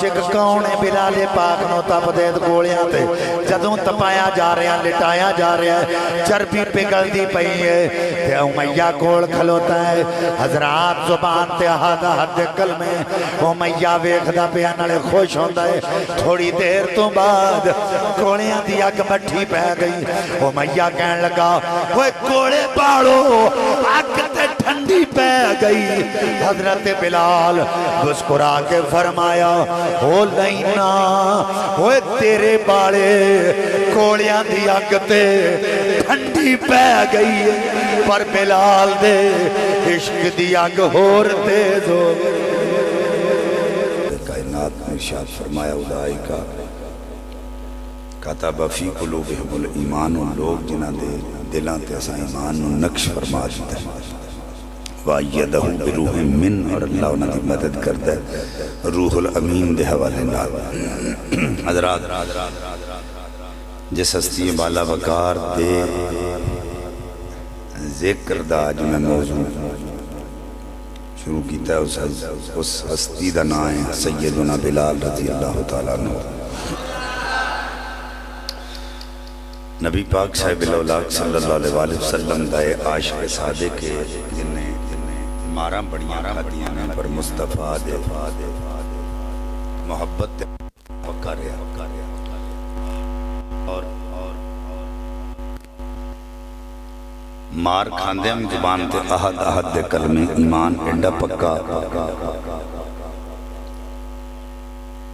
عاشق کون ہے بلال پاک نو تپ دے گولیاں تے جدوں تپایا جا رہا لٹایا جا رہا ہے چربی پگل دی پئی ہے تے امیہ کول کھلوتا ہے حضرات زبان تے احد احد کلمے امیہ ویکھدا پیا نالے خوش ہوندا ہے تھوڑی دیر تو بعد گولیاں دی اگ مٹھی پہ گئی امیہ کہن لگا وہ گوڑے پاڑو اگ تے ٹھنڈی پہ گئی حضرت بلال مسکرا کے فرمایا او لینا وہ تیرے بالے گولیاں دی اگ تے ٹھنڈی پہ گئی پر بلال دے عشق دی اگ ہور تیز ہو کائنات میں ارشاد فرمایا اولئک کا کتب فی قلوبہم الایمان لوگ جنہاں دے دلاں تے اساں ایمان نو نقش فرما دیتا ہے وَأَيَّدَهُ بِرُوحٍ مِّنْ اور اللہ انہاں دی مدد کرتا ہے روح الامین دے حوالے نال حضرات جس ہستی بالا وقار دے ذکر دا آج میں موضوع شروع کیتا ہے اس ہستی دا نام ہے سیدنا بلال رضی اللہ تعالیٰ عنہ نبی پاک صاحب الاولاق صلی اللہ علیہ وسلم دائے عاشق صادق کے جنہیں مارا بڑیاں کھاتیاں ہیں پر مصطفیٰ دے محبت دے وقارے اور مار کھاندے ہم زبان تے احد احد دے کلمے ایمان انڈا پکا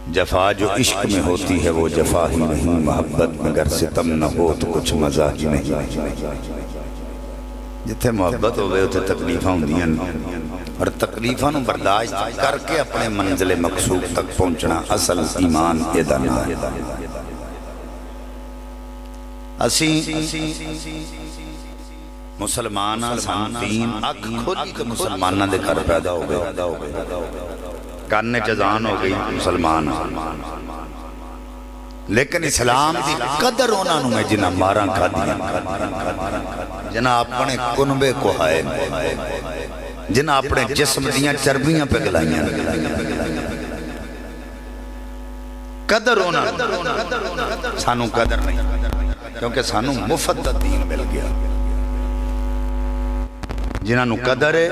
جفا جو عشق میں ہوتی ہے وہ جفا ہی نہیں محبت مگر ستم نہ ہو تو کچھ مزہ ہی نہیں جتھے محبت ہوئے ہوتے تکلیفہ ہوں دیا اور تکلیفہ نو برداشت کر کے اپنے منزل مقصود تک پہنچنا اصل ایمان ادانا اسی مسلمانہ سانتین اک خود ہی تو مسلمانہ دے کر پیدا ہو گئے کاننے چزان ہو گئی مسلمان لیکن اسلام دی قدر ہونا نو میں جنہ مارا کھا دیا جنہ اپنے کنبے کو ہائے جنہ اپنے جسم دیاں چربیاں پہ گلائیاں قدر ہونا سانو قدر نہیں کیونکہ سانو مفت دین مل گیا جنہ نو قدر ہے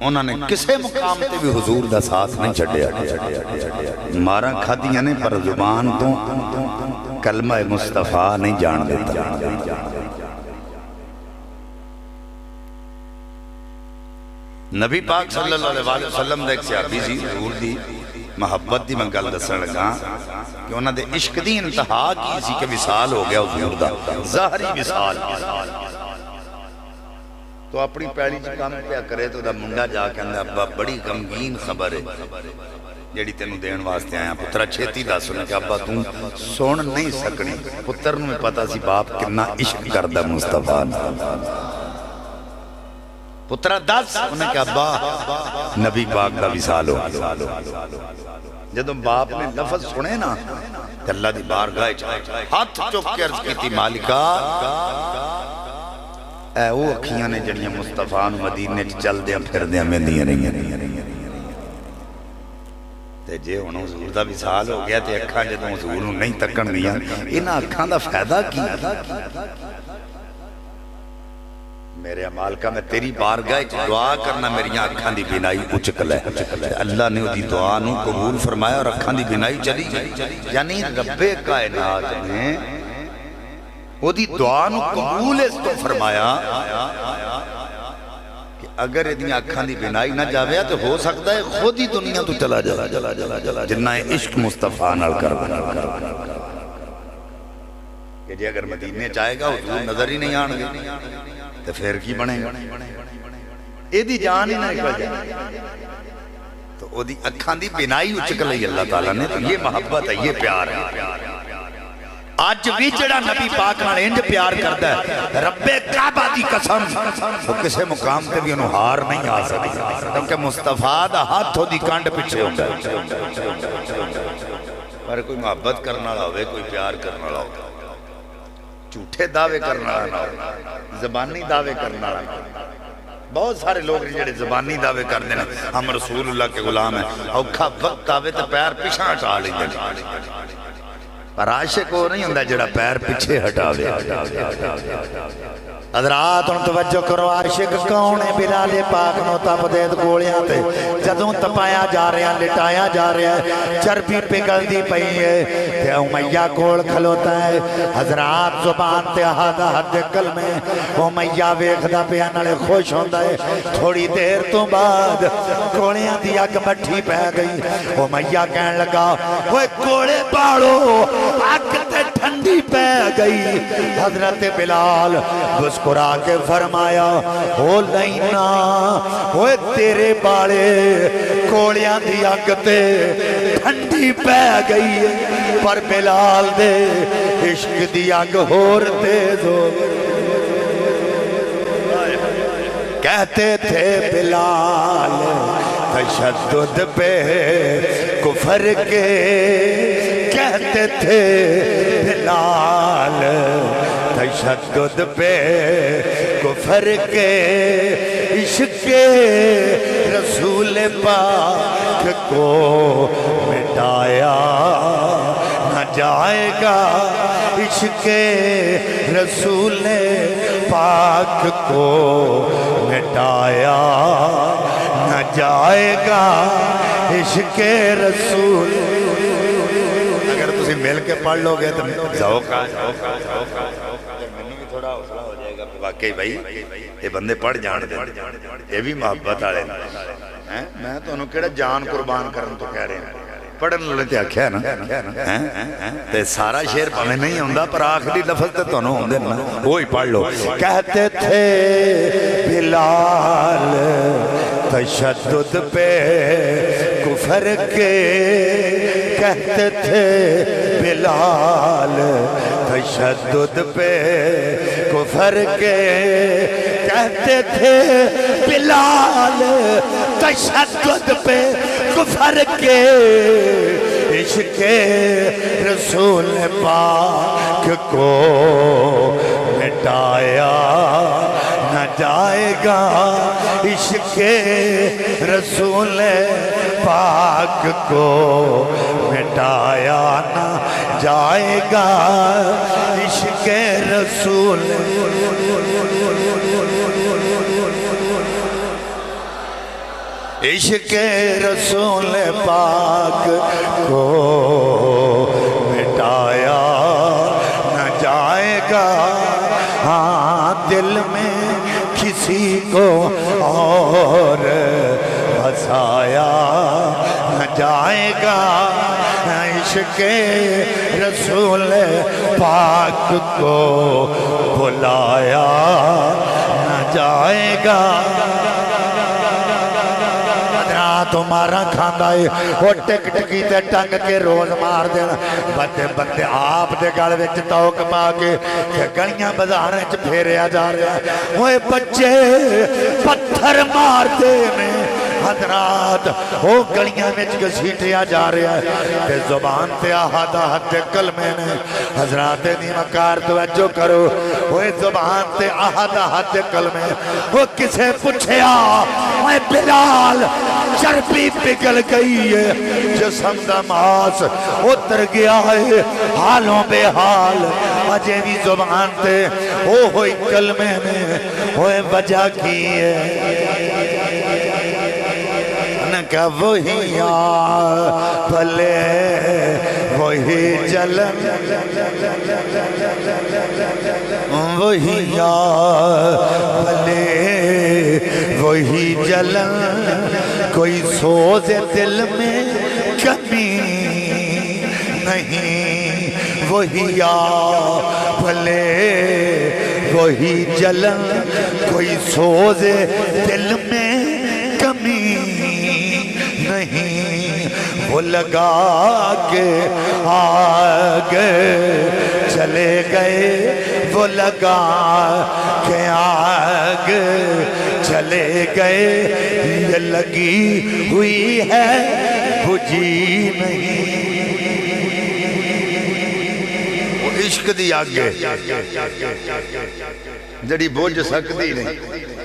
انہوں نے کسے مقام تے بھی حضور دا ساتھ نہیں چھڑیا مارا کھادیاں نے پر زبان تو کلمہ مصطفیٰ نہیں جان دیتا نبی پاک صلی اللہ علیہ وسلم دا ایک صحابی سی حضور دی محبت دی میں گل دسن لگا کہ انہوں نے عشق دی انتہا کی سی کہ وصال ہو گیا حضور دا ظاہری وصال تو اپنی پیڑی چی کام کیا کرے تو دا منڈا جا کے اندھا ابا بڑی غمگین خبر ہے جیڑی تینو دین واسطے آیا پترہ چھیتی دا سنے کہ ابا تم سون نہیں سکنی پتر نو میں پتا سی باپ کنا عشق کردہ مصطفیٰ پترہ دس انہیں کہ ابا نبی پاک دا وصال ہو جدو باپ نے لفظ سنے نا کہ اللہ دی بارگاہ چاہے ہاتھ چک کے عرض کی تھی مالکہ اے وہ اکھیاں نے جڑیاں مصطفیٰ مدینے چل دیاں پھر دیاں میں دیاں رہی تے جے انہوں حضور دا وصال ہو گیا تے اکھاں جدوں حضور نہیں تکن گیا انہاں اکھاں دا فائدہ کی میرے مالکہ میں تیری بارگاہ دعا کرنا میریاں اکھاں دی بینائی اچک لے اللہ نے دی دعا نو قبول فرمایا اور اکھاں دی بینائی چلی یعنی رب کائنات نے وہ دی دعا نو قبول اس تو فرمایا کہ اگر ادھیں اکھاں دی بینائی نہ جاویا تو ہو سکتا ہے خود ہی دنیا تو چلا جا جنہ عشق مصطفیٰ نال کر کہ جی اگر مدینے چاہے گا حضور نظر ہی نہیں آنگے تو پھر کی بنے گا ایدی جان ہی نہ نکل جائے تو وہ دی اکھاں دی بینائی اچک لئی اللہ تعالیٰ نے تو یہ محبت ہے یہ پیار ہے آج بھی جڑا نبی پاک نال انج پیار کردا ہے رب کعبہ دی قسم وہ کسے مقام تے بھی انہوں ہار نہیں آ سکتی کیونکہ مصطفیٰ دا ہاتھوں دی کانڈ پیچھے ہوگا پر کوئی محبت کرنا ہوئے کوئی پیار کرنا ہوگا جھوٹے دعوے کرنا زبانی دعوے کرنا بہت سارے لوگ جڑے زبانی دعوے کر دینا ہم رسول اللہ کے غلام ہیں اوکھا وقت آوے تو پیر پیچھے ہٹا لیں گے پر عاشق وہ نہیں ہوندہ جڑا پیر پیچھے ہٹاوے حضرات ان توجہ کرو عاشق کون ہے بلال پاک نو تپ دید گولیاں تے جدوں تپایا جا رہا لٹایا جا رہا ہے چربی پگل دی پئی ہے تے امیہ کول کھلوتا ہے حضرات زبان تے آہدہ حد کلمے امیہ ویکھدا پیا نالے خوش ہوندا ہے تھوڑی دیر تو بعد گولیاں دی اگ مٹھی پہ گئی امیہ کہن لگا وہ گوڑے پاڑو اگ تے ٹھنڈی پہ گئی حضرت بلال مسکرا کے فرمایا او لینا اوے تیرے بالے کوڑیاں دی اگ تے ٹھنڈی پہ گئی پر بلال دے عشق دی اگ ہور تیز ہو کہتے تھے بلال تشدد پہ کفر کے کہتے تھے بلال تشدد پہ کفر کے عشق رسول پاک کو مٹایا نہ جائے گا عشق رسول پاک کو مٹایا نہ جائے گا عشق رسول اگر تسی مل کے پڑھ لو گے تو ذوق آ تھوڑا حوصلہ ہو جائے گا واقعی بھائی یہ بندے پڑھ جان دے یہ بھی محبت آلے میں تو انہوں کہڑا جان قربان کرن تو کہہ رہے ہیں پڑھن لے تے آکھیا نا تے سارا شعر پہلے نہیں ہوندہ پر آخری لفظ تے تو انہوں ہوندے نا وہی پڑھ لو کہتے تھے بلال تشدد پہ کفر کے کہتے تھے بلال تشدد پہ کفر کے کہتے تھے بلال تشدد پہ کفر کے عشق رسول پاک کو مٹایا نہ جائے گا عشق رسول پاک کو مٹایا نہ جائے گا عشق رسول عشق رسول پاک کو مٹایا نہ جائے گا ہاں دل میں کسی کو اور بسایا نہ جائے گا عشق رسول پاک کو بلایا نہ جائے گا تمہارا کھاندہ ہے وہ ٹک ٹکی تے ٹنگ کے روز مار دینا بندے بندے آپ دے گل وچ توک پا کے کہ گلیاں بازاراں وچ پھیریا جا رہا ہے وہ بچے پتھر مار دے میں حضرات وہ گلیاں وچ گھسیٹیا جا رہا ہے تے زبان تے آہدہ حد کلمے نے حضرات دی مکار توجہ کرو وہ زبان تے آہدہ حد کلمے وہ کسے پوچھیا میں بلال چربی پگل گئی ہے جسم دا ماس اتر گیا ہے حالوں بے حال اجے بھی زبان تے وہ ہوئی کلمے نے وہ وجہ کی ہے کہ وہی بھلے وہی جلن وہی بھلے وہی جلن کوئی سوز دل میں کمی نہیں وہی بھلے وہی جلن کوئی سوز دل میں کمی نہیں وہ لگا کے آگے چلے گئے وہ لگا کے آگے چلے گئے یہ لگی ہوئی ہے بجھی نہیں وہ عشق دی آگے جڑی بوجھ سکتی نہیں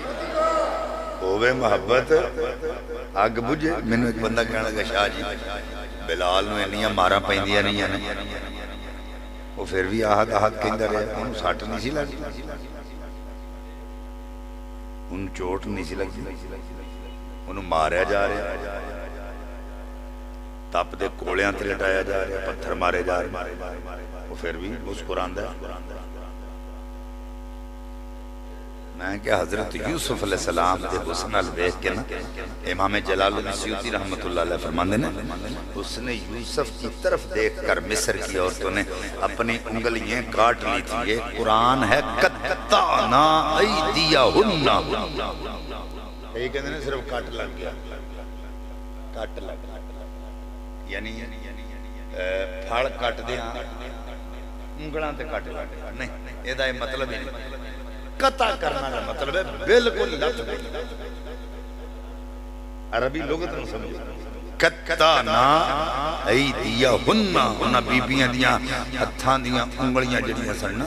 ہوے محبت اگ بجھے. مینوں ایک بندہ کہنے لگا شاہ جی بلال نو انیاں ماراں پیندیاں نہیں نے وہ پھر بھی آہد آہد کہندا رہا انہوں سٹ نہیں سی لگی انہوں چوٹ نہیں سی لگی انہوں ماریا جا رہا تپ دے کولیاں تے لٹایا جا رہا پتھر مارے جا رہے وہ پھر بھی مسکراندا ہے. میں کہ حضرت یوسف علیہ السلام دے حسن ال دیکھ کے نا امام جلال الدین سیوطی رحمۃ اللہ علیہ فرماندے نے اس نے یوسف کی طرف دیکھ کر مصر کی عورتوں نے اپنی انگلیاں کاٹ لی تھی. یہ قرآن ہے قطعنا ایدیہن یہ کہتے ہیں صرف کٹ لگ گیا کٹ لگ یعنی پھڑ کٹ دیا انگلاں تے کٹ لگ نہیں یہ مطلب ہی نہیں قطع کرنا کا مطلب ہے بالکل لت دے عربی لغت نو سمجھو قطعنا ایدیہن انہاں بیبییاں دیاں ہتھاں دیاں انگلیاں جڑیاں سن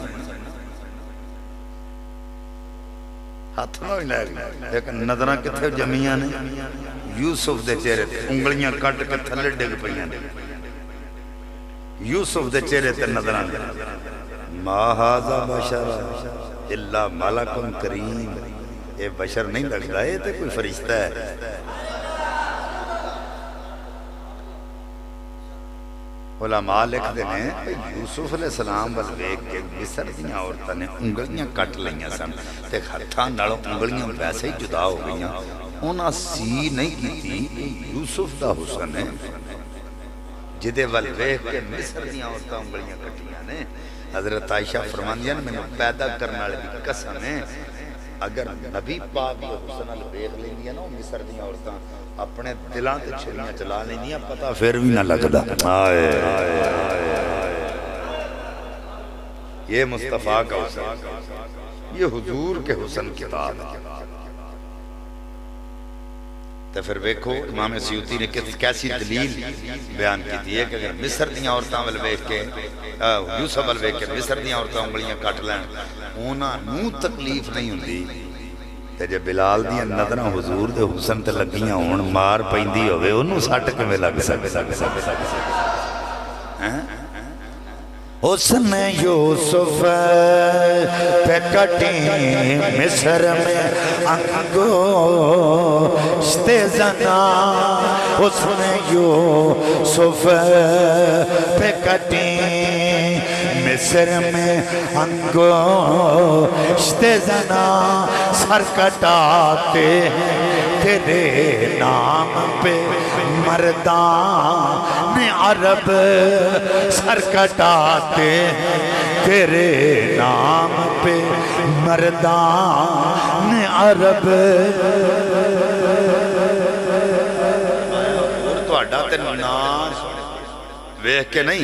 ہاتھ نہ لے لیکن نظراں کتھے جمیاں نے یوسف دے چہرے تے انگلیاں کٹ کے تھلے ڈگ پیاں یوسف دے چہرے تے نظراں ما ھذا بشر الا ملک کریم یہ بشر نہیں لگتا ہے تو کوئی فرشتہ ہے. علماء لکھتے ہیں یوسف علیہ السلام ول ویکھ کے مصر دیاں عورتاں نے انگلیاں کٹ لیاں سن تے ہتھاں نالوں انگلیاں ویسے ہی جدا ہو گئیاں انہاں سی نہیں کیتی یوسف دا حسن ہے جدے ول ویکھ کے مصر دیاں عورتاں انگلیاں کٹیاں نے. حضرت عائشہ فرماندیاں نے میں پیدا کرنے والے دی قسم ہے اگر نبی پاک دا حسن ال ویکھ لیندیاں نا مصر دیاں عورتاں اپنے دلاں تے چھریاں چلا لیندیاں پتہ پھر بھی نہ لگدا. یہ مصطفیٰ کا حسن یہ حضور کے حسن کتاب ہے. تو پھر ویکھو امام سیوطی نے کیسی دلیل بیان کی تھی کہ اگر مصر دیاں عورتاں ول ویکھ کے یوسف ول ویکھ کے مصر دیاں عورتاں انگلیاں کٹ لین انہاں نوں تکلیف نہیں ہوندی تے جے بلال دیاں نظراں حضور دے حسن تے لگیاں ہون مار پیندی ہوے اونوں سٹ کیویں لگ سکدا حسن یوسف پہ کٹی مصر میں انگوشت زنا حسن یوسف پہ کٹی مصر میں انگوشت زنا سر کٹاتے تیرے نام پہ مردان عرب سر کٹاتے تیرے نام پہ مردان عرب. اور تہاڈا تے نام ویکھ کے نہیں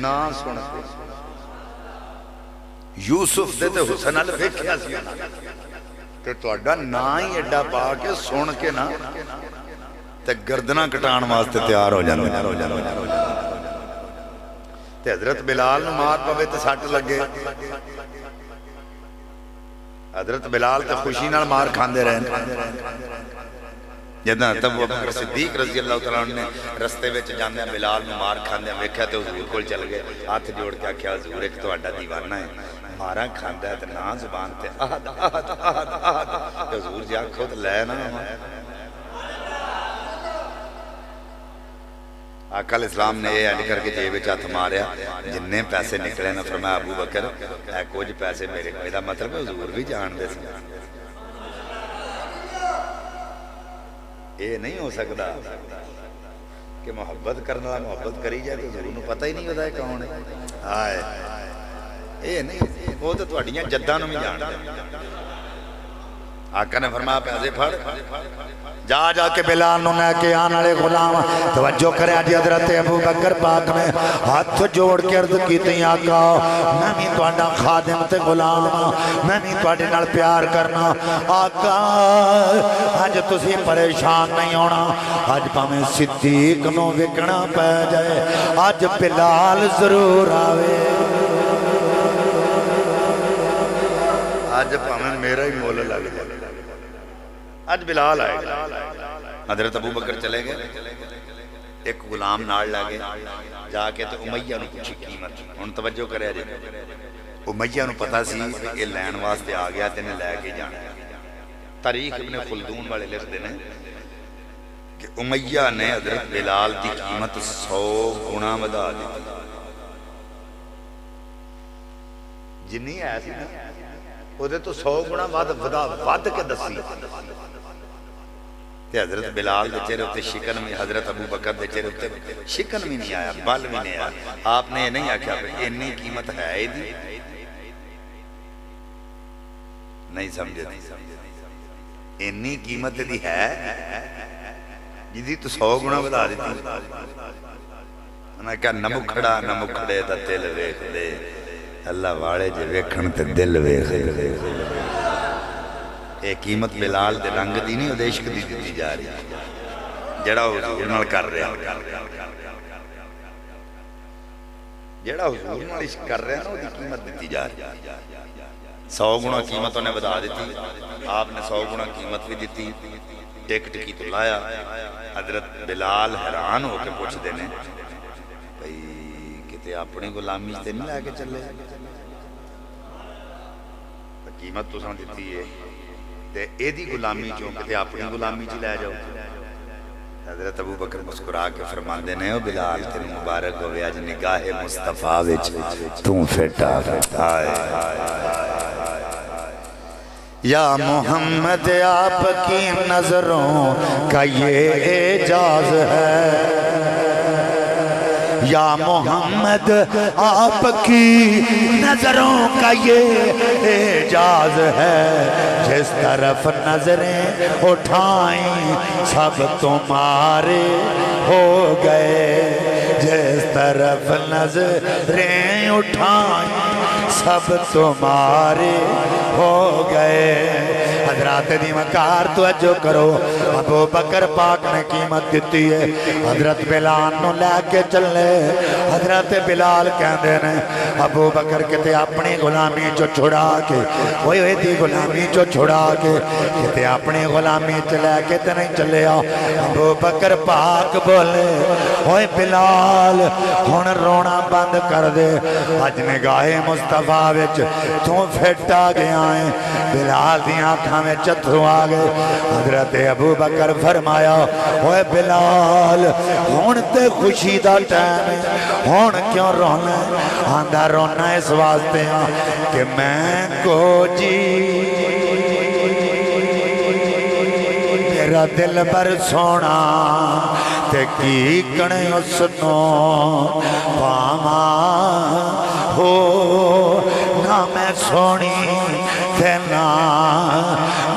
نام سن کے یوسف دے تے حسن ال ویکھیا سی تے تہاڈا نام ہی ایڈا پا کے سن کے نا تے گردناں کٹان واسطے تیار ہو جاندے تے حضرت بلال نو مار پوے تے سٹ لگے حضرت بلال تے خوشی نال مار کھاندے رہے جداں تب ابو صدیق رضی اللہ تعالیٰ عنہ نے رستے وچ جاندے بلال نو مار کھاندے ویکھیا تے حضور کول چل گئے ہاتھ جوڑ کے آکھیا حضور ایک تہاڈا دیوانہ ہے مارا کھاندا ہے تے نا زبان تے احد احد احد احد حضور جی آکھو تے لے نا آقا علیہ السلام نے یہ ایڈ کر کے جیب ہاتھ ماریا جننے پیسے نکلے نا فرمایا ابو بکر اے کچھ پیسے میرے کو دا مطلب حضور بھی جان دے سی یہ نہیں ہو سکتا کہ محبت کرنے والا محبت کری جائے تو حضور نو پتہ ہی نہیں ہوتا ہے کون ہے ہائے یہ نہیں وہ تو تہاڈیاں جداں نو بھی جان دے آقا نے فرمایا پیسے پھڑ جا جا کے بلال نو نہ کے آن والے غلام توجہ کرے جی حضرت ابو بکر پاک نے ہاتھ جوڑ کے عرض کیتی آقا میں بھی تہاڈا خادم تے غلام میں بھی تہاڈے نال پیار کرنا آقا اج تسی پریشان نہیں ہونا اج پاویں صدیق نو وکنا پے جائے اج بلال ضرور آوے اج پاویں میرا ہی مول لگ جائے اج بلال آئے گا. حضرت ابو بکر چلے گئے, ایک غلام نال لے گئے, جا کے تو امیہ نو پوچھی قیمت. ہن توجہ کرے جے, امیہ نو پتا سی یہ لین واسطے آ گیا تے نے لے کے جانا. تاریخ ابن خلدون والے لکھ دے نے کہ امیہ نے حضرت بلال دی قیمت 100 گنا ودا دی. جنی ہے سی نا او دے تو 100 گنا ود کے دسی. تے حضرت بلال دے چہرے تے شکن میں, حضرت ابو بکر دے چہرے تے شکن بھی نہیں آیا, بل بھی نہیں آیا. آپ نے یہ نہیں آکھیا کہ اتنی قیمت ہے ہی نہیں سمجھے, اتنی قیمت دی ہے جدی تو 100 گنا بدا دیتی. انہاں کہا نہ مکھڑے دا دل ویکھ دے, اللہ والے جے ویکھن تے دل ویکھ دے. اے قیمت بلال دے رنگ دی نہیں, او دے عشق دی دتی جا رہی جڑا حضور نال کر رہا, جڑا حضور نال عشق کر رہا نا او دی قیمت دتی جا رہی. 100 گنا قیمت انہیں بتا دیتی, آپ نے 100 گنا قیمت بھی دیتی. ٹک ٹکی تو لایا. حضرت بلال حیران ہو کے پوچھ دینے بھئی کتے اپنی غلامی تے نہیں لے کے چلے, قیمت تو سن دیتی ہے تے اے دی غلامی چوں کتے اپنی غلامی چ لے جاؤ. حضرت ابو بکر مسکرا کے فرماندے نے, او بلال تیری مبارک ہوئے اج نگاہ مصطفیٰ وچ تو فٹا یا محمد آپ کی نظروں کا یہ اعجاز ہے. یا محمد آپ کی نظروں کا یہ اعجاز ہے, جس طرف نظریں اٹھائیں سب تمہارے ہو گئے. جس طرف نظریں اٹھائیں سب تمہارے ہو گئے. حضرات دی مکار توجہ کرو, ابو بکر پاک نے قیمت دیتی ہے. حضرت بلال نو لے کے چلے. حضرت بلال کہندے نے ابو بکر کتے اپنی غلامی چو چھڑا کے, اوے دی غلامی چو چھڑا کے کتے اپنی غلامی چ لے کے تے نہیں چلے. ابو بکر پاک بولے, اوے بلال ہن رونا بند کر دے, اج نگاہ مصطفیٰ وچ تو پھٹ آ گیا ہے. بلال دی آنکھاں میں چتھرو آ گئے. حضرت ابو بکر فرمایا, اوے بلال ہن تے خوشی دا ٹائم ہے, ہن کیوں رونا ہے؟ آندا رونا اس واسطے ہاں کہ میں کو جی میرا دل بر سونا تے کی کنے اس نو پاما ہو, نہ میں سونی تے نہ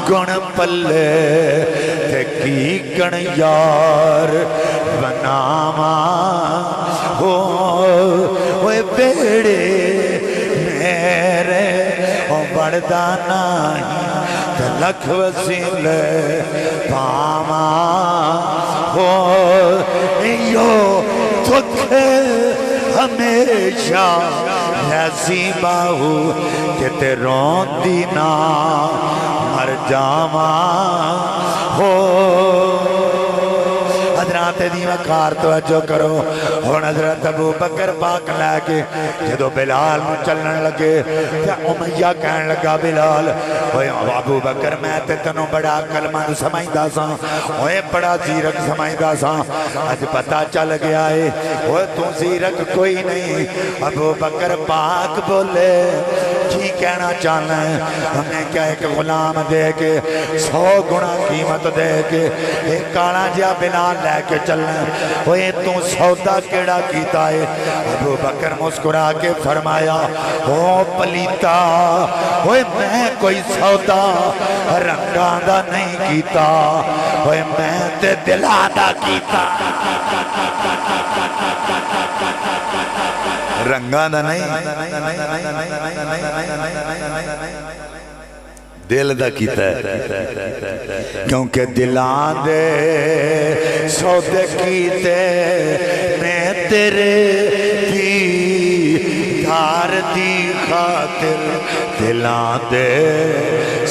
گن پلے تے کی کن یار بناما ہو. اوے بیڑے میرے او بڑھدا نہیں تے لکھ وسیلے پاما ہو. یو دکھ ہمیشہ ایسی باہو کہ تے رون دی نا مر جاما ہو. حضرات دی وقار توجہ کرو. ہن حضرت ابو بکر پاک لے کے جدو بلال نو چلن لگے تے امیہ کہن لگا, بلال اوے ابو بکر میں تے تینوں بڑا عقلمند سمجھدا ساں, اوے بڑا زیرک سمجھدا ساں, اج پتہ چل گیا ہے اوے تو زیرک کوئی نہیں. ابو بکر پاک بولے, کی کہنا چاہنا ہے؟ ہمیں کیا ایک غلام دے کے 100 گنا قیمت دے کے ایک کالا جیا بلال لے کے چلنا, اوے تو سودا کیڑا کیتا ہے؟ ابو بکر مسکرا کے فرمایا, او پلیتا اوے میں کوئی سودا رنگاں دا نہیں کیتا, اوے میں تے دلاں دا کیتا. رنگاں دا نہیں دل دا کیتا ہے, کیونکہ دلان دے سودے کیتے میں تیرے دیدار دی خاطر. دلان دے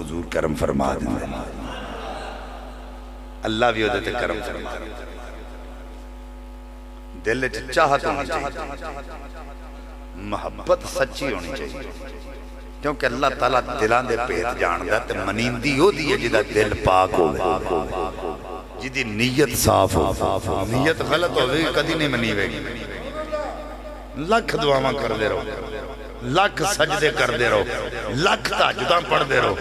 حضور کرم فرما دیں اللہ بھی ہوتے کرم فرما دل چاہت ہونی چاہیے محبت سچی ہونی چاہیے کیونکہ اللہ تعالیٰ دلان دے پیت جاندہ تے منیندی ہو دی ہے جدہ دل پاک ہو جدی نیت صاف ہو نیت غلط ہو گئی کدی نہیں منیوے گی لکھ دعاواں کر دے رہو لکھ سجدے کر دے رہو لکھ تہجداں پڑھ دے رہو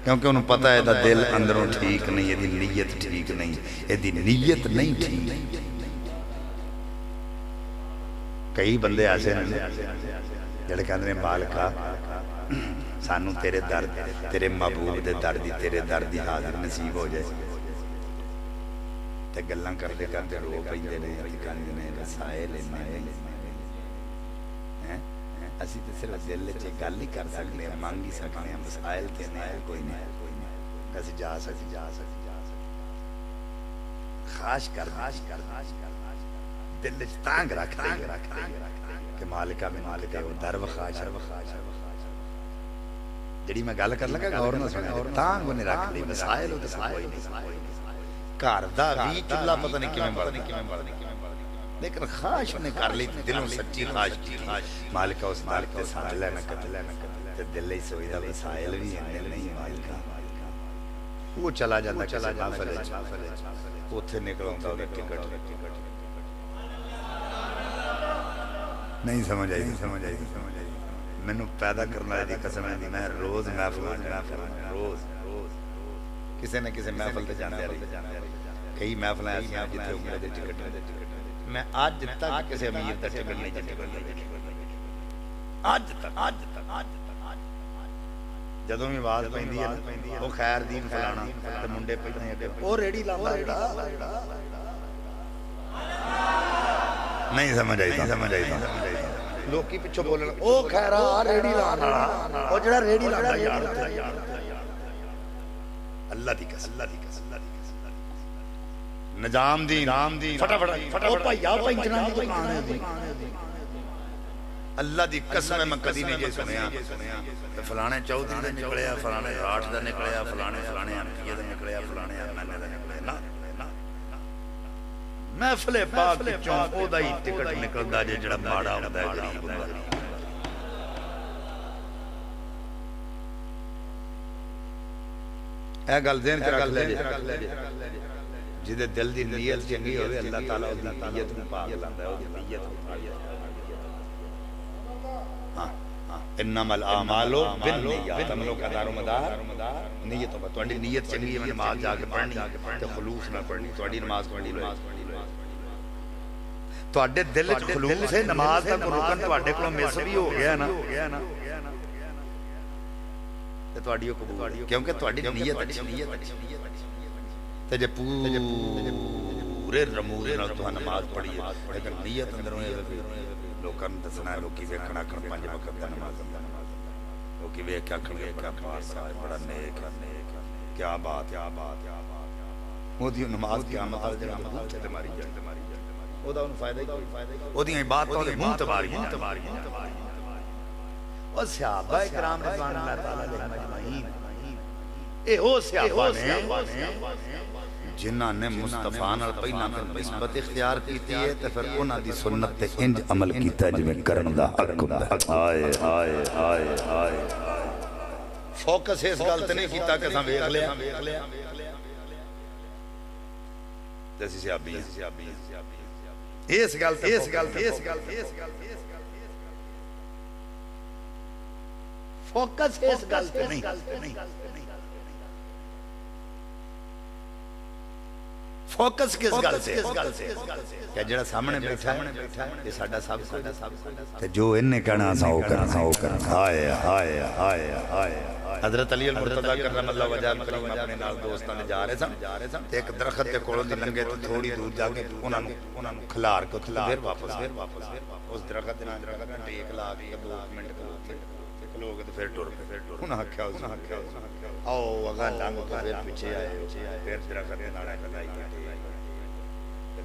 کیونکہ انہوں پتہ ہے دا دل اندروں ٹھیک نہیں یہ دی نیت ٹھیک نہیں یہ دی نیت نہیں ٹھیک کئی بندے ایسے ہیں جڑے کہتے ہیں مالکا سانو تیرے درد تیرے محبوب دے دردی تیرے دردی حاضر نصیب ہو جائے تے گلاں کرتے کرتے رو پیندے نے تے کہندے نے وسائل نہیں اسی تے صرف دل وچ گل ہی کر سکتے ہیں مانگ ہی سکتے ہیں وسائل تے نہیں کوئی نہیں اسی جا سکتے خواہش کر دل وچ تانگ رکھ کہ مالکہ میں مالکہ وہ در وخواہش جڑی میں گل کر لگا غور نہ سنے تانگ انہیں رکھ لی وسائل ہو تو کوئی نہیں گھر دا بھی چلا پتہ نہیں کیویں بڑھنا لیکن خواہش انہیں کر لی دلوں سچی خواہش کی مالکہ اس در تے ساتھ لینا تے دل ہی سوئی دا وسائل بھی نہیں مالکہ وہ چلا جاتا کسی محفل اوتھے نکلوں دا ٹکٹ نہیں سمجھ آئی میں نے پیدا کرنا ہے دی قسم ہے میں روز محفل روز کسی نہ کسی محفل تے جانا رہی کئی محفل ایسی ہیں جتے عمرے دے ٹکٹ میں آج تک کسی امیر تے ٹکٹ نہیں جانے آج تک جدوں میں آواز پیندی ہے وہ خیر دین فلانا تے منڈے پیندے ہیں او ریڑی لاندا نہیں سمجھ آئی لوگ کی پچھو بولنا او خیرہ ریڑی لانا او جڑا ریڑی لانا یار اللہ دی قسم نظام دی فٹا او پایا پنچنا دی دکان ہے اللہ دی قسم میں کدی نہیں جے سنیا فلانے چودھری دا نکلیا فلانے راٹھ دا نکلیا فلانے امپیہ دا نکلیا فلانے امانے دا نکلیا نا محفل پاک چون او دا ہی ٹکٹ نکل دا جے جڑا ماڑا ہوتا ہے غریب ہوتا ہے اے گل دین کر لے جدے دل دی نیت چنگی ہوئے اللہ تعالیٰ دی نیت میں پاک لاندہ ہے او دی نیت میں انما الاعمال بالنیات ہم لوگ کا دار و مدار نیتوں پر تواڈی نیت چنگی ہے میں نماز جا کے پڑھنی تے خلوص نہ پڑھنی تواڈی نماز پڑھنی تواڈے دل وچ خلوص ہے نماز دا رکن تواڈے کولوں مس بھی ہو گیا نا تے تواڈی او قبول کیونکہ تواڈی نیت اچھی تے جے پورے رموز نال تو نماز پڑھی ہے لیکن نیت اندروں لوکاں نوں دسنا ہے لوکی ویکھنا کھن پنج وقت دا نماز لوکی ویکھ کے آکھن گے کیا پاس ہے بڑا نیک کیا بات او دی نماز قیامت والے دن بھوکے تے ماری جائے او دا اون فائدہ ہی او دی باتاں دے منہ تباری او صحابہ کرام رضوان اللہ تعالی علیہم اجمعین اے او صحابہ نے جنہاں نے مصطفیٰ نال پہلا نسبت اختیار کیتی ہے تے پھر انہاں دی سنت تے انج عمل کیتا جویں کرن دا حق ہوندا ہے فوکس اس گل تے نہیں کیتا کہ اساں ویکھ لیا تے اسی صحابی اس گل تے فوکس اس گل تے نہیں فوکس کس گل سے کہ جڑا سامنے بیٹھا ہے یہ ساڈا سب کچھ تے جو انہیں کہنا سا او کرنا ہائے حضرت علی المرتضی کرم اللہ وجہ کریم اپنے نال دوستاں نے جا رہے سن تے ایک درخت تے کولوں دی لنگے تے تھوڑی دور جا کے انہاں نوں کھلار کے پھر واپس اس درخت دے نال ٹیک لا کے 2 منٹ کھلو کے پھر ٹر پے انہاں آکھیا آؤ اگاں لنگ کے پھر پیچھے آئے پھر درخت دے نال کھلائی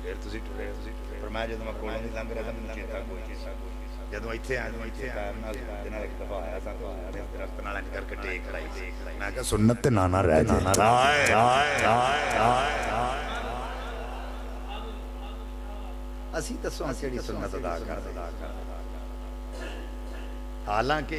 ਫਿਰ ਤੁਸੀਂ ਟੁਰੇ ਪਰ ਮੈਂ ਜਦੋਂ ਮੈਂ ਕੋਲੋਂ ਦੀ ਲੰਘ ਰਿਹਾ ਤਾਂ ਮੈਨੂੰ ਚੇਤਾ ਕੋਈ ਨਹੀਂ ਜਦੋਂ ਇੱਥੇ ਆਇਆ ਨਾਲ ਦੇ ਨਾਲ ਇੱਕ ਦਫਾ ਆਇਆ ਸਾਂ ਤੇ ਦਰਖਤ ਨਾਲ ਇੰਜ ਕਰਕੇ ਟੇਕ ਖੜਾਈ ਮੈਂ ਕਿਹਾ ਸੁਨਨਤ ਤੇ ਨਾਨਾ ਰਹਿ ਜਾਣਾ ਅਸੀਂ ਦੱਸੋ ਕਿਹੜੀ ਸੁਨਨਤ ਅਦਾ ਕਰਦੇ ਹਾਲਾਂਕਿ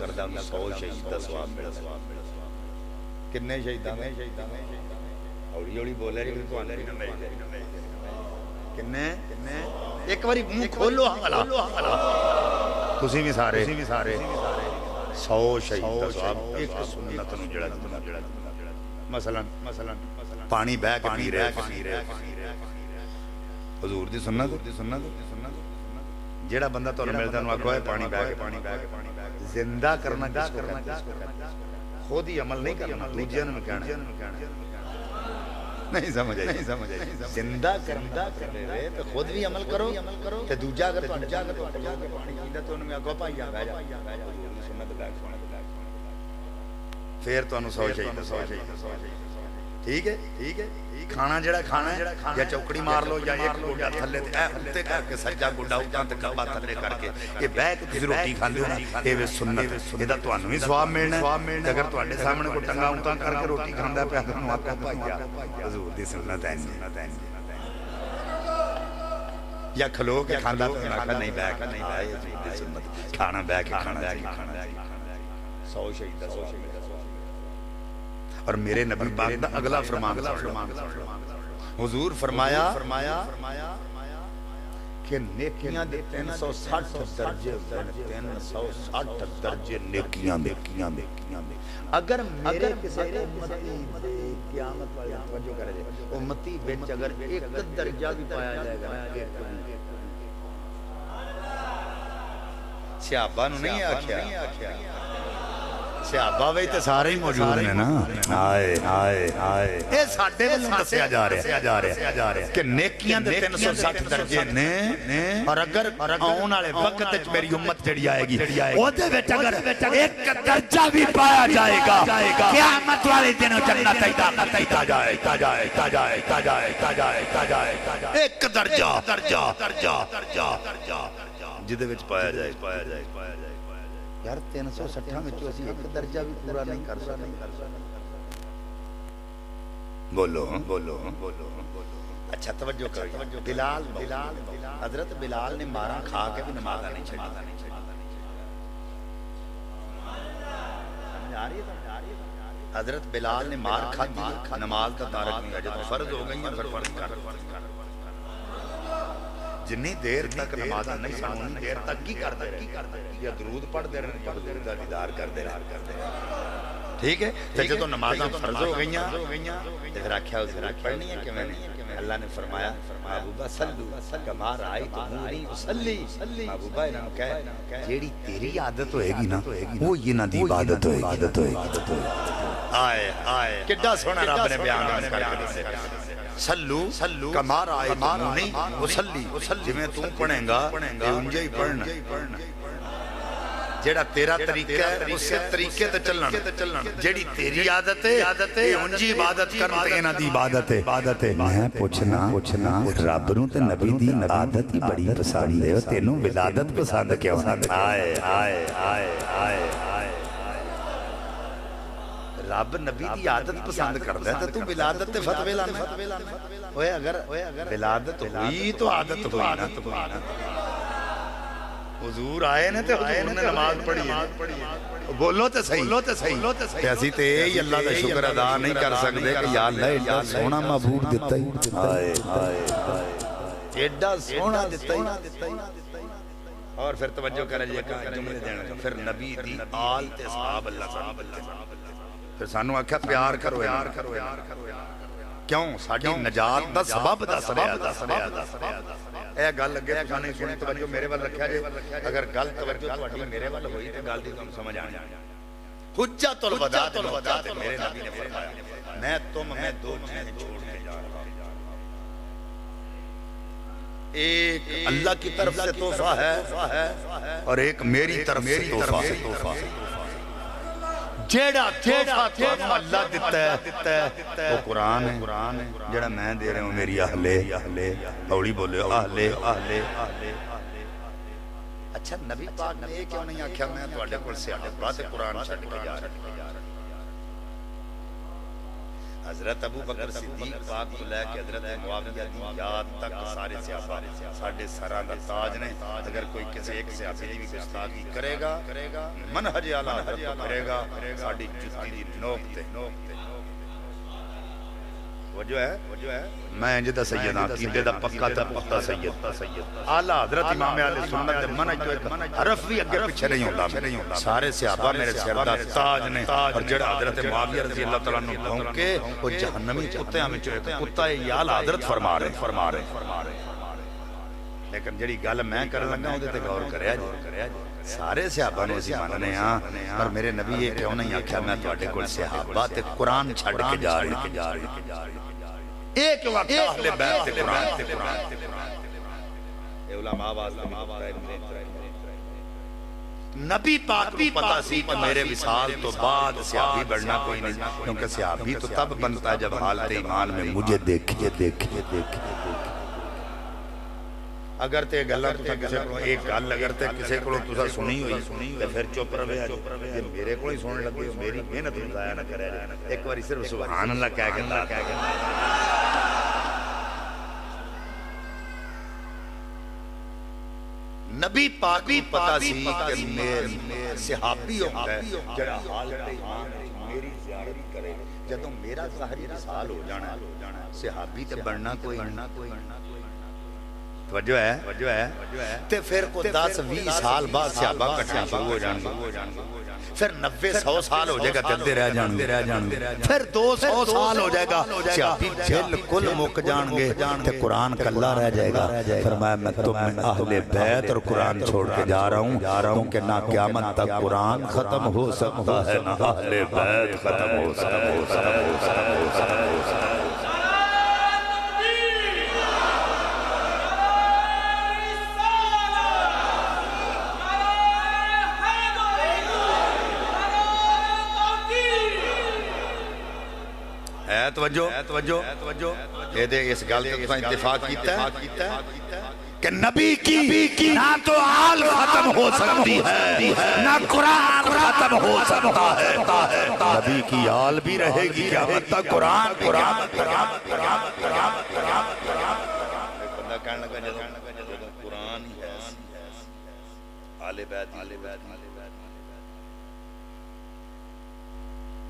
ਕਰਦਾ ਉਹਨੂੰ 100 ਸ਼ਹੀਦ ਦਾ ਸਵਾਬ ਮਿਲਦਾ ਕਿੰਨੇ ਸ਼ਹੀਦਾਂ ਨੇ ਹੌਲੀ ਹੌਲੀ ਬੋਲੇ ਜੀ ਤੁਹਾਨੂੰ ਵੀ ਨਾ ਮਿਲ ਜਾਏ ਕਿੰਨੇ ਇੱਕ ਵਾਰੀ ਮੂੰਹ ਖੋਲੋ ਹਲਾ ਤੁਸੀਂ ਵੀ ਸਾਰੇ 100 ਸ਼ਹੀਦ ਦਾ ਸਵਾਬ ਇੱਕ ਸੁਨਨਤ ਨੂੰ ਜਿਹੜਾ ਮਸਲਨ ਪਾਣੀ ਬਹਿ ਕੇ ਪੀ ਰਿਹਾ ਹਜ਼ੂਰ ਦੀ ਸੁਨਨਤ ਜਿਹੜਾ ਬੰਦਾ ਤੁਹਾਨੂੰ ਮਿਲਦਾ ਉਹਨੂੰ ਆਖੋ ਪਾਣੀ ਬਹਿ ਕੇ ਜ਼ਿੰਦਾ ਕਰਨਾ خود ہی عمل نہیں کرنا دوجیاں نوں کہنا نہیں سمجھ آئی زندہ کرنا کرے تے خود بھی عمل کرو تے دوجا اگر تہاڈے پانی پیندا تے انہوں میں آکھو بھائی آ بیٹھ جا سنت بیٹھ پھر تانوں 100 شہید ٹھیک ہے کھانا جڑا کھانا ہے یا چوکڑی مار لو یا ایک گوڈا تھلے تے اے اُتے کر کے سجا گوڈا اوتاں تے کبا تھلے کر کے یہ بیٹھ کے تسی روٹی کھاندے ہو نا اے وی سنت ادا تانوں وی ثواب ملنا اگر تواڈے سامنے کوئی ٹنگا اوتاں کر کے روٹی کھاندا پیا تانوں آکھو بھائی حضور دی سنت ہے یا کھلو کے کھاندا تے آکھا نہیں بیٹھ کے نہیں بھائی حضور دی سنت کھانا بیٹھ کے کھانا 100 شہید اور میرے نبی پاک دا اگلا فرمان حضور فرمایا کہ نیکیاں دے 360 درجے 360 درجے نیکیاں دے اگر میرے کسی امتی قیامت والی توجہ کرے امتی بچ اگر ایک درجہ بھی پایا جائے گا صحابہ نو نہیں آکھیا صحابہ وی تے سارے ہی موجود نے نا آئے اے ساڈے ولوں دسیا جا رہا کہ نیکیاں دے 360 درجے نے اور اگر آਉਣ والے وقت وچ میری امت جڑی آئے گی او دے وچ اگر ایک درجہ بھی پایا جائے گا قیامت والے دن جنت تا جائے ایک درجہ جدے وچ پایا جائے یار 360 میں اسی ایک درجہ بھی پورا نہیں کر سکتے بولو اچھا توجہ کرو بلال حضرت بلال نے مارا کھا کے بھی نماز نہیں چھڑی حضرت بلال نے مار کھا دی نماز کا تارک نہیں ہے جب فرض ہو گئی ہیں پھر فرض کر جنی دیر تک نماز نہیں سنونی دیر تک کی کر دے یا درود پڑھ دے رہے یا درود کا دیدار کر دے رہے ٹھیک ہے تو جب نمازاں فرض ہو گئیاں پھر آکھیا حضور پڑھنی ہے کہ میں نے اللہ نے فرمایا محبوبہ صلو کما رأیتمونی اصلی محبوبہ انہوں نے کہا جیڑی تیری عادت ہوئے گی نا وہ یہ نہ دی عبادت ہوئے گی آئے کڈا سونا رب نے بیان کر کے دسے سلو کما رأیتمونی اصلی جویں تو پڑھیں گا یہ انجے ہی پڑھنا جیڑا تیرا طریقہ ہے اسے طریقے تے چلنا جیڑی تیری عادت ہے یہ انجی عبادت کرنا تے انہاں دی عبادت ہے میں پوچھنا رب نوں تے نبی دی عادت ہی بڑی پسند ہے تینوں ولادت پسند کیوں آئے رب نبی دی عادت پسند کردا ہے تے تو ولادت تے فتوی لانا اوے اگر ولادت ہوئی تو عادت ہوئی نا حضور آئے نے تے حضور نے نماز پڑھی ہے بولو تے صحیح تے اسی تے ہی اللہ دا شکر ادا نہیں کر سکدے کہ یا اللہ ایڈا سونا محبوب دتا ہی ایڈا سونا دتا ہی اور پھر توجہ کرے جے کہ جملے دینا پھر نبی دی آل تے صحاب اللہ پھر سانو آکھیا پیار کرو کیوں ساڈی نجات دا سبب دس رہا اے گل لگے تو نہیں سنی توجہ میرے وال رکھیا جے اگر گل توجہ تہاڈی میرے وال ہوئی تے گل دی تم سمجھ آنی حجت الوداع تے میرے نبی نے فرمایا میں دو چیزیں چھوڑ کے جا رہا ہوں ایک اللہ کی طرف سے تحفہ ہے اور ایک میری طرف سے تحفہ ہے جیڑا تحفہ اللہ دیتا ہے وہ قرآن ہے جڑا میں دے رہا ہوں میری اہلِ ہولی بولے اہلِ اچھا نبی پاک نے یہ کیوں نہیں آکھیا میں تواڈے کول صحابہ تے قرآن چھڈ کے جا رہا حضرت ابو بکر صدیق پاک کو لے کے حضرت معاویہ دی یاد تک سارے صحابہ ساڈے سراں دا تاج نے اگر کوئی کسی ایک صحابی دی گستاخی کرے گا منہج اعلی حضرت کرے گا ساڈی جُتی دی نوک تے وجہ ہے میں جدا سید عقیدے دا پکا تے پختہ سید اعلی حضرت امام اہل سنت دے منہج جو حرف بھی اگے پیچھے نہیں ہوندا سارے صحابہ میرے سر دا تاج نے اور جڑا حضرت معاویہ رضی اللہ تعالیٰ عنہ بھونکے وہ جہنمی کتےاں وچوں ایک کتا ہے یا اعلی حضرت فرما رہے لیکن جڑی گل میں کرن لگا اودے تے غور کریا جی سارے صحابہ نے اسی ماننے ہاں پر میرے نبی یہ کیوں نہیں آکھیا میں تواڈے کول صحابہ تے قرآن چھڈ کے جا رہا ایک کیوں آکھیا اہل بیت تے قرآن اے علماء نبی پاک کو پتا سی کہ میرے وصال تو بعد صحابی بڑھنا کوئی نہیں کیونکہ صحابی تو تب بنتا ہے جب حالت ایمان میں مجھے دیکھیے اگر تے گلہ تُسا کسے کو ایک گل اگر تے کسے کو تُسا سنی ہوئی تے پھر چپ روے یہ میرے کو ہی سننے لگے میری محنت ضائع نہ کرے ایک باری صرف سبحان اللہ کہہ کے نبی پاک کو پتا سی کہ میں صحابی ہوں گے جڑا حالت ایمان میری زیارت کرے جدوں میرا ظاہری رسال ہو جانا صحابی تے بڑھنا کوئی وجہ ہے تے پھر کو 10-20 سال بعد صحابہ کٹنا شروع ہو جان گے پھر 90-100 سال ہو جائے گا تدے رہ جان گے پھر 200 سال ہو جائے گا صحابی بالکل مک جان گے تے قرآن کلا رہ جائے گا فرمایا میں تم اہل بیت اور قرآن چھوڑ کے جا رہا ہوں کیونکہ نہ قیامت تک قرآن ختم ہو سکتا ہے نہ اہل بیت ختم ہو سکتا ہے توجہ یہ دے اس گل کے تفا اتفاق کیتا ہے کہ نبی کی نہ تو آل ختم ہو سکتی ہے نہ قرآن ختم ہو سکتا ہے نبی کی آل بھی رہے گی قیامت تک قرآن بندہ کہنے لگا جب قرآن ہی ہے آل بیت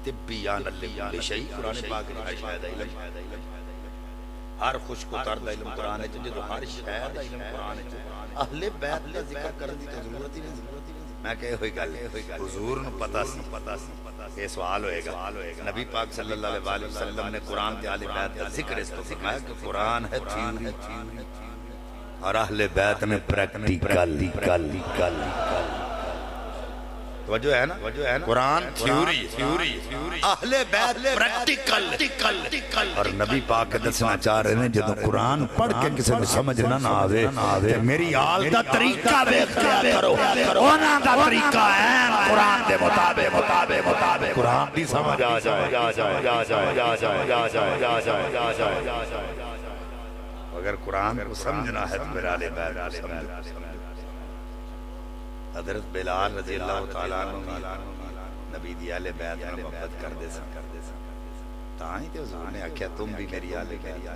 طبیان لکل شیء قرآن پاک نے شاید علم ہر خوش کو ترد علم قرآن ہے جدو ہر شاید علم قرآن ہے اہل بیت کا ذکر کرنے کی ضرورت ہی نہیں میں کہے ہوئی گل حضور نے پتا سی یہ سوال ہوئے گا نبی پاک صلی اللہ علیہ وسلم نے قرآن کے اہل بیت کا ذکر اس کو فرمایا کہ قرآن ہے تھیوری اور اہل بیت میں پریکٹیکل وجہ ہے نا قرآن تھیوری اہل بیت پریکٹیکل اور نبی پاک کے دسنا چاہ رہے ہیں جدو قرآن پڑھ کے کسی نے سمجھ نہ آوے کہ میری آل دا طریقہ بیخ کیا کرو اونا دا طریقہ ہے قرآن دے مطابق قرآن دی سمجھ آ جائے اگر قرآن کو سمجھنا ہے تو میرا لے بیت سمجھ حضرت بلال رضی اللہ تعالیٰ عنہ نبی دی اہل بیت میں محبت کر دے تاہی تے حضور نے آکھیا تم بھی میری اہل بیت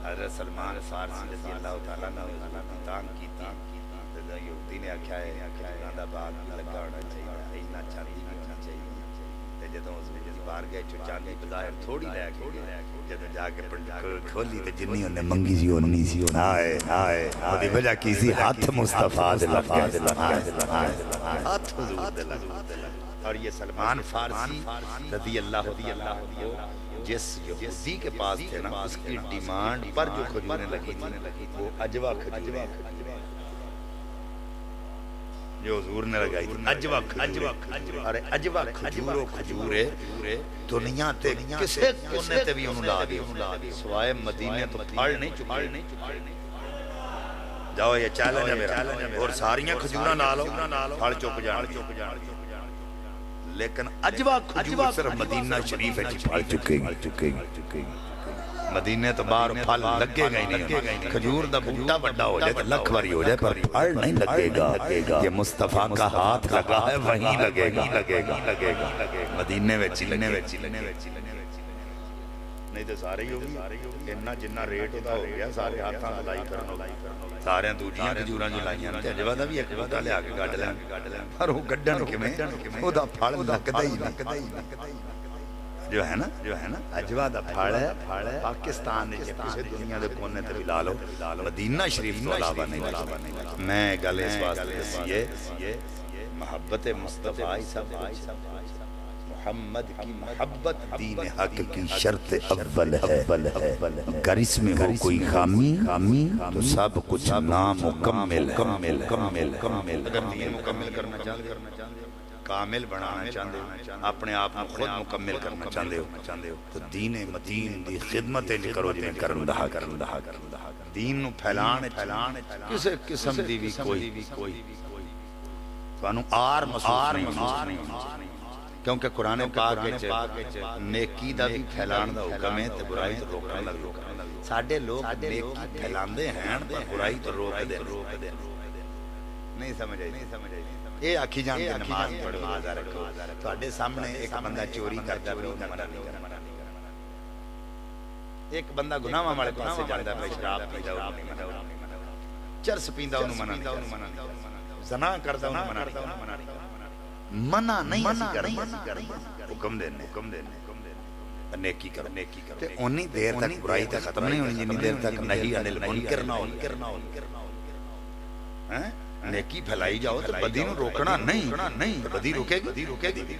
حضرت سلمان فارسی رضی اللہ تعالیٰ عنہ تانگ کی یہودی نے آکھیا ہے قرآن دا باغ لگا ہونا چاہیے اینا چاندی بھی ہونا چاہیے جدوں حضور جس بار گئے چو چاندی بظاہر تھوڑی لے گئے جدوں جا کے کھولی تے جنی انہیں منگی سی ہونی سی آئے وہ وجہ کی سی ہاتھ مصطفیٰ دے لگا ہاتھ حضور دے لگا اور یہ سلمان فارسی رضی اللہ کو جس یہودی کے پاس تھے نا اس کی ڈیمانڈ پر جو کھجوریں لگی تھی وہ عجوہ کھجوریں جو حضور نے لگائی تھی عجوہ کھجور اور عجوہ کھجورے دنیا تے کسے کونے تے بھی انہوں لا دی سوائے مدینے تو پھڑ نہیں چکے جاؤ یہ چیلنج ہے میرا اور ساریاں کھجوراں نہ لو پھڑ چک جان لیکن اجوا کھجور صرف مدینہ شریف ہے پھل چکے گی مدینے تو باہر پھل لگے گا ہی نہیں کھجور دا بوٹا بڑا ہو جائے تو لکھ واری ہو جائے پر پھل نہیں لگے گا یہ مصطفیٰ کا ہاتھ لگا ہے وہیں لگے گا مدینے ویچی نہیں تو سارے ہی ہوگی انہا جنہ ریٹ ہوتا ہو گیا سارے ہاتھاں لائی کرنا سارے دوجیاں کھجوراں جو لائیاں تے اجوا دا بھی ایک بوٹا لے آکے گڈ لیں پر وہ گڈن کیویں او دا پھل لگدا ہی نہیں جو ہے نا اجوا دا پھل ہے پاکستان نے کسی دنیا دے کونے تے بھی لا لو مدینہ شریف تو علاوہ نہیں میں گل اس واسطے دسیے محبت مصطفیٰ سب محمد کی محبت دین حق کی شرط اول ہے اگر اس میں ہو کوئی خامی تو سب کچھ نامکمل اگر دین مکمل کرنا چاہتے ہو کامل بنانا چاہتے ہو اپنے آپ کو خود مکمل کرنا چاہتے ہو تو دین مدین دی خدمت کرو جی میں کرن دہا دین نو پھیلانے کسے قسم دی بھی کوئی تو انہوں آر محسوس نہیں کیونکہ قرآن پاک نیکی دا بھی پھیلان دا حکم ہے تو برائی تو روکنے دا بھی حکم ہے ساڑھے لوگ نیکی پھیلان دے ہیں پر برائی تو روک دے نہیں سمجھ آئی اے آکھی جان کے نماز پڑھو روزہ رکھو تو اڈے سامنے ایک بندہ چوری کرتا بھی انہیں منع نہیں کرنا ایک بندہ گناہ ہمارے پاس سے جاندہ ہے شراب پیدا انہیں منع چرس پیندہ انہیں منع نہیں کرنا زنا کرتا انہیں منع نہیں کرنا منع نہیں کریں حکم دینے نیکی کرو تے انہی دیر تک برائی تک ختم نہیں ہونی جنہی دیر تک نہیں انل منکر نہ ہو نیکی پھیلائی جاؤ تو بدی نو روکنا نہیں بدی روکے گی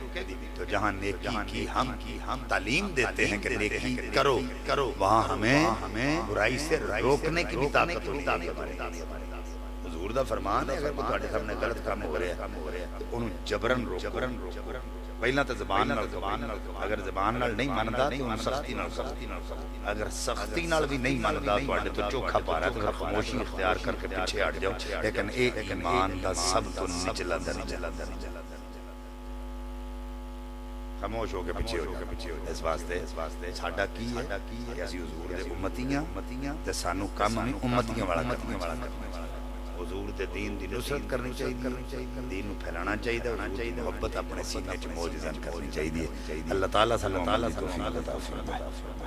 تو جہاں نیکی کی ہم تعلیم دیتے ہیں کہ نیکی کرو وہاں ہمیں برائی سے روکنے کی بھی طاقت ہوتی ہے حضور دا فرمان ہے اگر کوئی تھوڑے سامنے غلط کام ہو رہا ہے تو انہوں جبرن روکو پہلا تو زبان نال اگر زبان نال نہیں ماندا تو انہوں سختی نال اگر سختی نال بھی نہیں ماندا تو چوکھا پا رہا تو خاموشی اختیار کر کے پیچھے ہٹ جاؤ لیکن ایک ایمان دا سب تو نچلا خاموش ہو کے پیچھے ہو اس واسطے ساڈا کی ہے کہ اسی حضور دے امتیاں تے سانو کم نہیں امتیاں والا کرنا حضور دے دین دی نصرت کرنی چاہیے دین نو پھیلانا چاہیے محبت اپنے سینے چ موجزن کرنی چاہیے اللہ تعالیٰ صلی اللہ علیہ وسلم